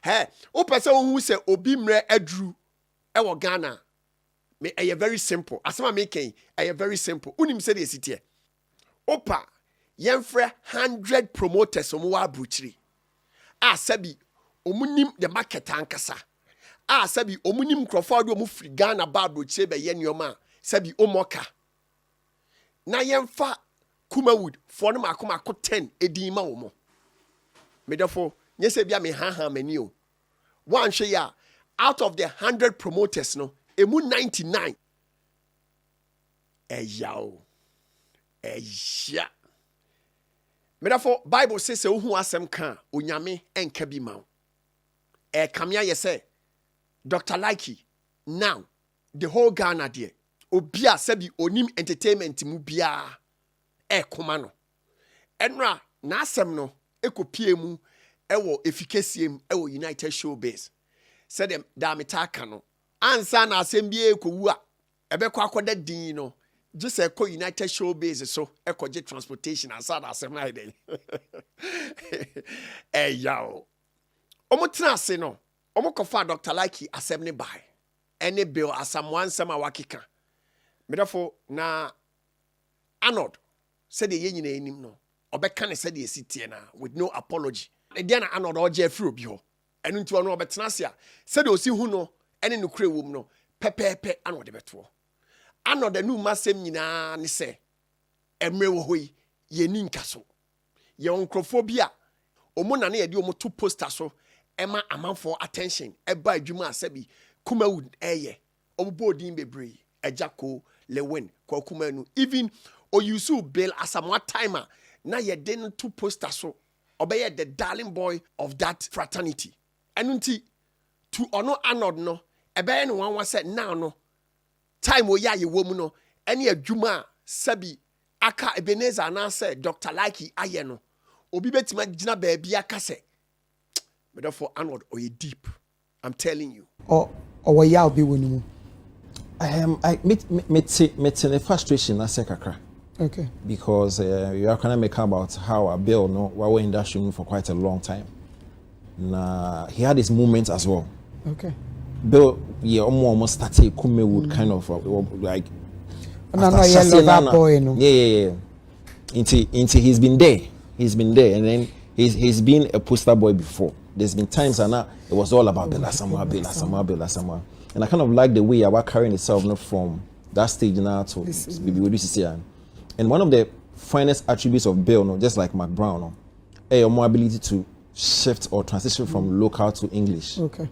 Hey, o person who say obi mre adru e wo Ghana. Me e very simple. Asema making e very simple. Unim say dey sitie. Opa yemfre 100 promoters omo wa abrochiri. Sabi omunim the market ankasa. Sabi omunim Crawford omu free Ghana ba abrochiri be ye nyoma. Sabi omoka. Na yemfa Kumawood for no makoma 10 edima omo. Me therefore nyese bia me ha mani o. One hwe ya out of the 100 promoters no emu 99 eyaw eya. Me therefore Bible says ohu asem kan onyame enka bi ma. Kamia ye say Dr. Likee now the whole Ghana there obia sabi onim entertainment mu bia koma no enra na asem no ekopie mu ewo efficaciem ewo United Showbiz said them da metaka no ansa na asem bia ekowu a ebekọ akoda din no just eko United Showbiz so ekoje transportation ansa na asem na dey yawo omo tena ase no omo kofa Dr. Likee asem ne bai ene Bill Asamoah nsema wakika medafo na Arnold said the yenye enim no obeka ne said the sitie na with no apology e dia na Arnold oje afri obi ho enu nti ono obetena ase a said osi hu no ene no kure wom no pepepe Arnold beto Arnold anu masem nyina ne se emre wo hoyi ye ni nkaso ye onkrofobia omo na na ye de omo to poster so ema amanfo attention eba adwuma asabi Kumawood eye obo din bebre ejako lewin kwa kumanu even oyusu Bill Asamoah timer na ye den to poster so obeye the darling boy of that fraternity enunti to ono Arnold no ebeye no wan say now no time oya ye wo mu no ene adwuma sabi Akabenezer na say Dr. Likee aye no obi betima gina ba bia kase but therefore Arnold oye deep I'm telling you or ya obi wonu I meet the frustration I say kakra. Okay. Because you are kind of make about how a Bill no we were in that show for quite a long time. Nah, he had his moments as well. Okay. Bill, yeah, almost started Kumawood kind of like. No, boy, no. Yeah. Into he's been there, and then he's been a poster boy before. There's been times and it was all about Bill Asamoah. And I kind of like the way I was carrying itself from that stage now to BBWCC. And one of the finest attributes of Bill, no, just like Mark Brown, your more ability to shift or transition from local to English. Okay.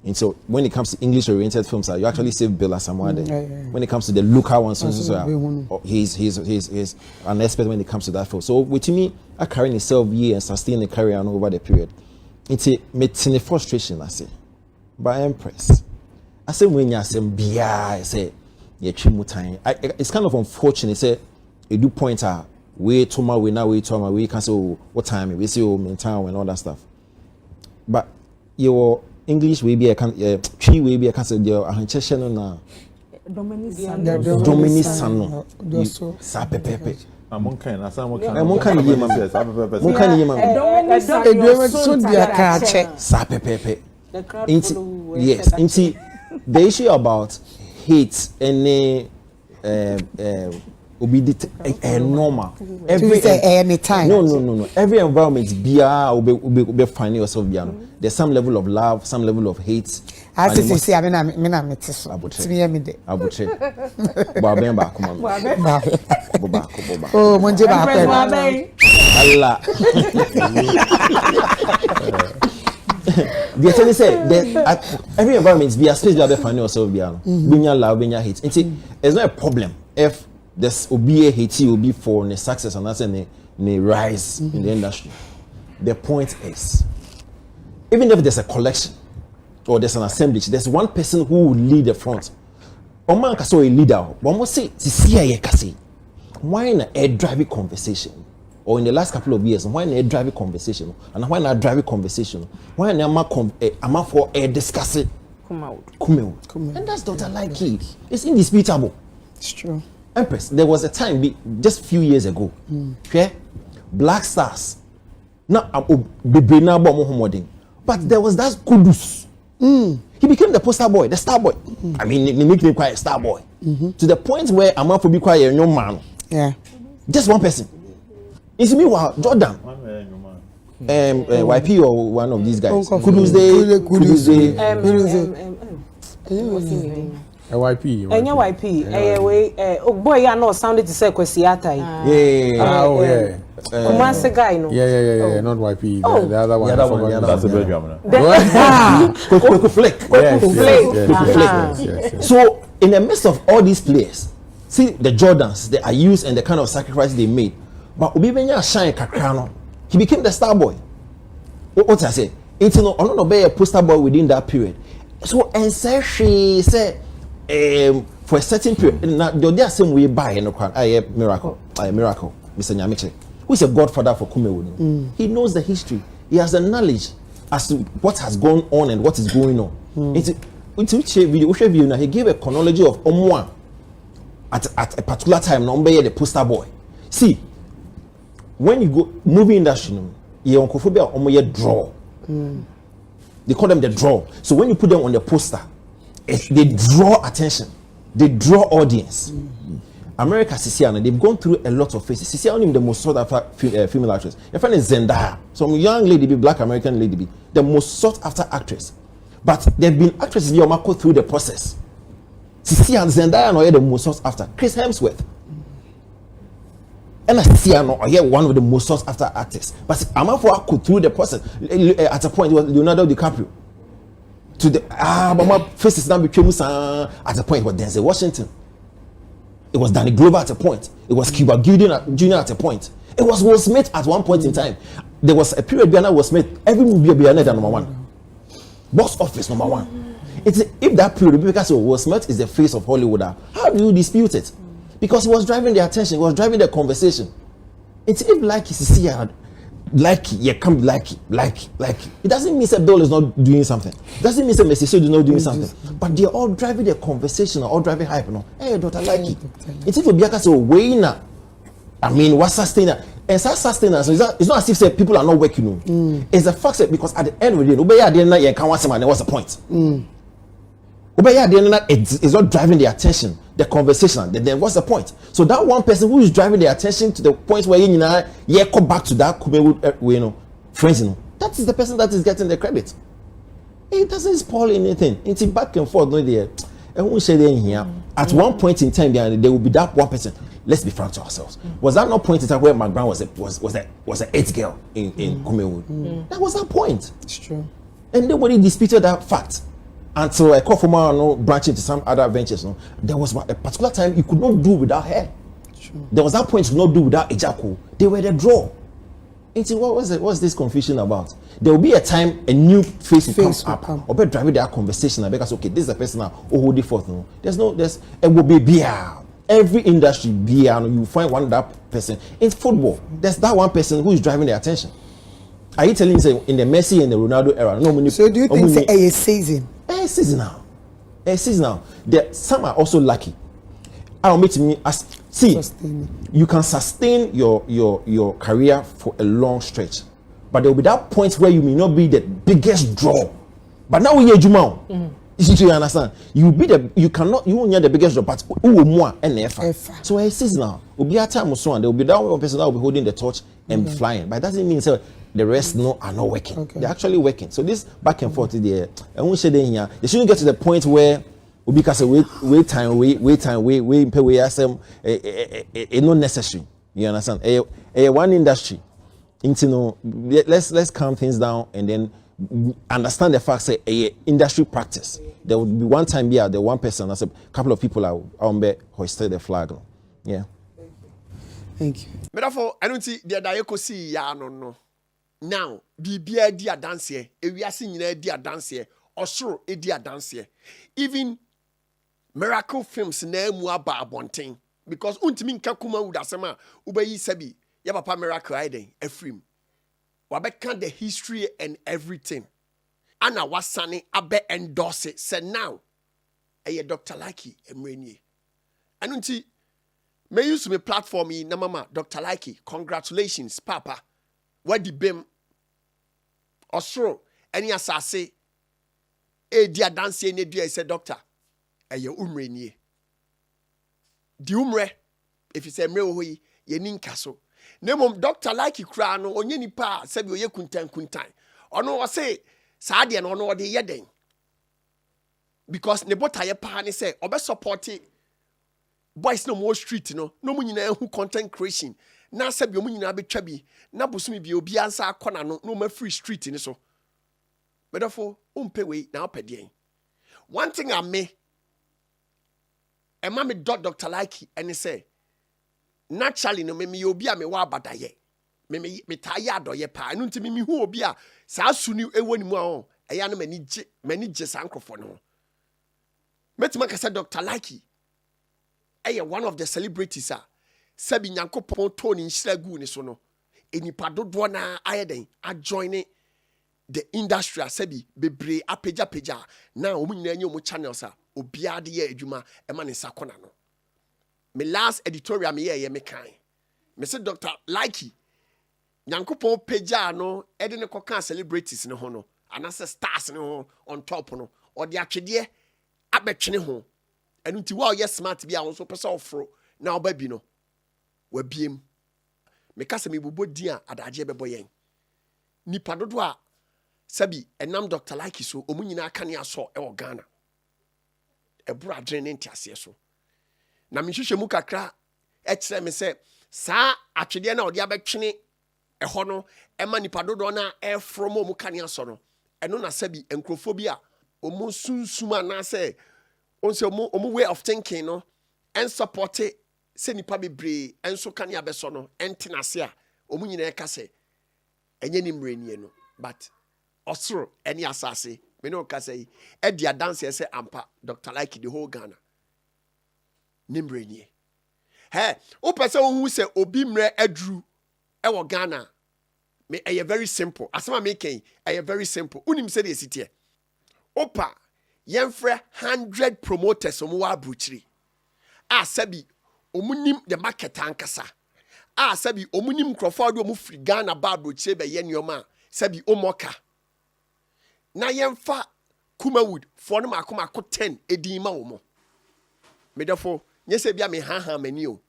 And so when it comes to English-oriented films, you actually save Bill Asamoah there. Yeah. When it comes to the local ones, he's an expert when it comes to that film. So with me, I carry myself here and sustain the career over the period. It's a frustration, I say. But I'm impressed. I say when you say bia, I say it's kind of unfortunate. Say you do point out way to my way now, way to my way. Can say what time we say in town and all that stuff. But your English way be I can tree way be I can say your channel na Dominicano. Sapepepe. Monkan na some monkan. Monkan ye mama. Monkan ye mama. So dia ka che. Sapepepe. Yes, into the issue about hate and normal. Any time. No. Every environment be finding yourself beyond. There's some level of love, some level of hate. I say I mean so. Abuche. Babemba kuma. Oh, monje ba. Allah. The attorney said that every environment be a space where you find yourself beyond. Binya love, binya hate. It's not a problem if there's obi hate will be for the success and that's a rise in the industry. The point is, even if there's a collection or there's an assemblage, there's one person who will lead the front. Oman kaso a leader. One must say, why in an air driving conversation? Or in the last couple of years, why in a driving conversation? And why not driving conversation? Why in a for a discussing? Kumawood. And that's Dr. Likee. It's indisputable. It's true. Empress, there was a time just a few years ago. Okay? Black Stars. Now, But there was that kudus. He became the poster boy, the star boy. I mean, they make me quite a star boy. To the point where I'm not to be quite a young man. Yeah. Just one person. It's me, Jordan. YP or one of these guys. Kudus YP. Boy, you know, sounded to say Kwesiata. Yeah. Kumase guy, no. Yeah. Not YP. The other one. That's a big drama. Flick. So, in the midst of all these players, see the Jordans, the Ayus, and the kind of sacrifice they made. But Obibenya shine Kakrano. He became the star boy. What I say? It's no, I'm not a poster boy within that period. So, and say she said, for a certain period, now the same way by a miracle, Mr. Nyamiche, who is a godfather for Kumawood. He knows the history. He has the knowledge as to what has gone on and what is going on. Into which video, he gave a chronology of Omwa at a particular time. Number the poster boy. See, when you go movie industry, you onkophobia draw. They call them the draw. So when you put them on the poster, they draw attention. They draw audience. America, Sisiana, they've gone through a lot of phases. Sisiana is the most sought after female actress. Your friend is Zendaya, some young lady, black American lady, the most sought after actress. But there have been actresses who go through the process. Sisiana, Zendaya, are the most sought after. Chris Hemsworth. And Sisiana are one of the most sought after actors. But Amafo could through the process. At a point, it was Leonardo DiCaprio. To the but faces now became at a point with Denzel Washington. It was Danny Glover at a point. It was Cuba Gooding Jr. at a point. It was Will Smith at one point in time. There was a period where Will Smith, every movie be number one. Box office number one. It's if that period, because Will Smith is the face of Hollywood, how do you dispute it? Because he was driving the attention, he was driving the conversation. It's if Likee see Likee, yeah, come Likee. It doesn't mean that Bill is not doing something. It doesn't mean that Messi is not doing something. But they're all driving the conversation, all driving hype. No, hey, Dr. Likee. It's if Biaka say Wayna. I mean, what's sustainer? And sustainer, so it's not as if say people are not working. No. It's the fact that because at the end of the day, Obeya didn't you can't watch him, and what's the point? Obeya didn't it's not driving the attention, the conversation. Then what's the point? So that one person who is driving the attention to the point where you come back to that Kumawood, friends, that is the person that is getting the credit. It doesn't spoil anything. It's back and forth, no there. And we say here at one point in time, there will be that one person. Let's be frank to ourselves. Was that not point in time where McBrown was an eighth girl in Kumawood? That was that point. It's true. And nobody disputed that fact. Until I call for branch into some other ventures. No, there was a particular time you could not do without her. True. There was that point you could not do without Ejako. They were the draw. What's this confusion about? There will be a time a new face will come up. Or better driving that conversation because okay, this is the person now who hold it forth. No, there's it will be beer. Every industry beer. You find one that person in football. There's that one person who is driving the attention. Are you telling me in the Messi and the Ronaldo era? No, so do you think it's a season? A season now. Some are also lucky. I'll meet me as you can sustain your career for a long stretch, but there will be that point where you may not be the biggest draw. But now we are Juma. You understand? You won't get the biggest draw, but more and effort. So a season now will be a time so, and there will be that one person that will be holding the torch and flying. But that doesn't mean the rest are not working. Okay. They're actually working. So this back and forth there, and we say here, they shouldn't get to the point where we can say wait time, pay we ask them not necessary. You understand? One industry, let's calm things down and then understand the fact say industry practice. There would be one time here, the one person, as a couple of people are on hoisted the flag. Yeah. Thank you. Therefore, I don't see the Dayako see ya no. Now, Bibia dia dance here, Ewiasi nyina dia dance here, Osoro dia dance here. Even miracle films na mu aba abonten because untimi nka Kumawood asema ubayi sabi ya papa miracle aiden afrim. Wabeka the history and everything. Ana wasane abe endorse it. Say now, Dr. Likee emrenye. Anunti may use me platform na mama Dr. Likee, congratulations, Papa. What the bim Osoro Any asase edi adanse ne dua say doctor eye umre nie di umre if you say mre wo yi ye ni nka so na mom doctor Likee kura no onye nipa sabi oye kuntan ono wo say saa de no ono de yeden because ne botaye pa ne say obe support boys no more street no mu nyina hu content creation na sabi omu nyina betwa bi na bosumi bi obi ansa akona no ma free street ni so therefore umpe we na opedien one thing I me me Dr. Likee and say naturally no me obi a me wa abadaye me taye adoye pa no ntimi me hu obi a saa suni ewo ni mu a eya no mani je sankrofo no metima ka say Dr. Likee one of the celebrities sabi nyankopon to ni nhira gu ni so no enipa dodo na ayeden a join the industry sabi bebre apeja na omu nyina enye omu channels obia de ye adwuma ema ne sakona no me last editorial me ye me kan me say Dr. Likee nyankopon peja no e de ne koka celebrities ne ho no anase stars ne ho on top no o de atwede abetwene ho enu nti wa ye smart bia won so pese ofro na oba bi no wa biem me kasa me bobo din a adaje bebo yen nipa dodo a sabi enam Dr. Likee so omu nyina aka ne aso e wo Ghana eburu adren ne ntiase so na me hwehwe mu kakra e kire me se saa atwede na odi abetwene ho no ema nipa dodo na e from omu ka ne aso no eno na sabi enkrofobia omu sunsuma na se onse omu way of thinking no and support it se nipa bebre enso ka ne abeso no entenase a omu nyina e ka se enye ni mrenie no but osoro eni asase me no ka say e dia dance say ampa Dr. Likee the whole Ghana nimrenie o pese o hu say obi mre adru e wo Ghana me e very simple asema me ken e very simple unim say dey sitie opa yemfre 100 promoters omo wa abruchiri sabi omunim the market ankasa sabi omunim croford omu free Ghana ba abruchiri be ye nioma sabi omoka na yemfa Kumawood for no makomako 10 edin ma wo mo me therefore nyese bia me ha mani o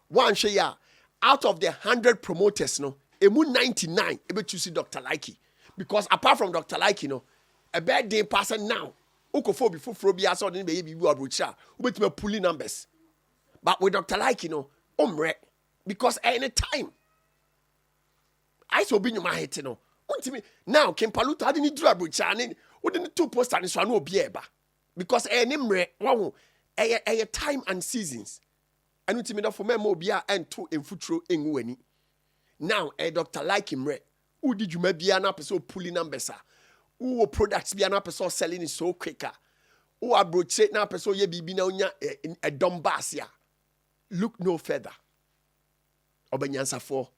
one hwe ya out of the 100 promoters no emu 99 ebe choose Dr. Likee because apart from Dr. Likee no a bad day person now ukofo bi foforo bia so de be ye bibi abrocha ubetima pulling numbers but with Dr. Likee no omre because any time I so be nyuma hit no untimi now Kempaluta ade ni duru abrocha ne wode ne two poster ne so na obi eba because any mre wo a time and seasons and untimi da for memo obi a ento emfuturo enwu ani now Dr. Likee mre udi djuma bia na pese pulling numbers who products be an episode selling it so quicker. Who abroach na person ye bibi na unya a dombasia. Look no further. Obenyansa for.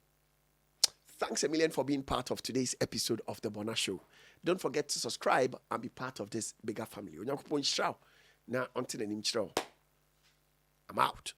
Thanks a million for being part of today's episode of the Bonah Show. Don't forget to subscribe and be part of this bigger family. Now until the name I'm out.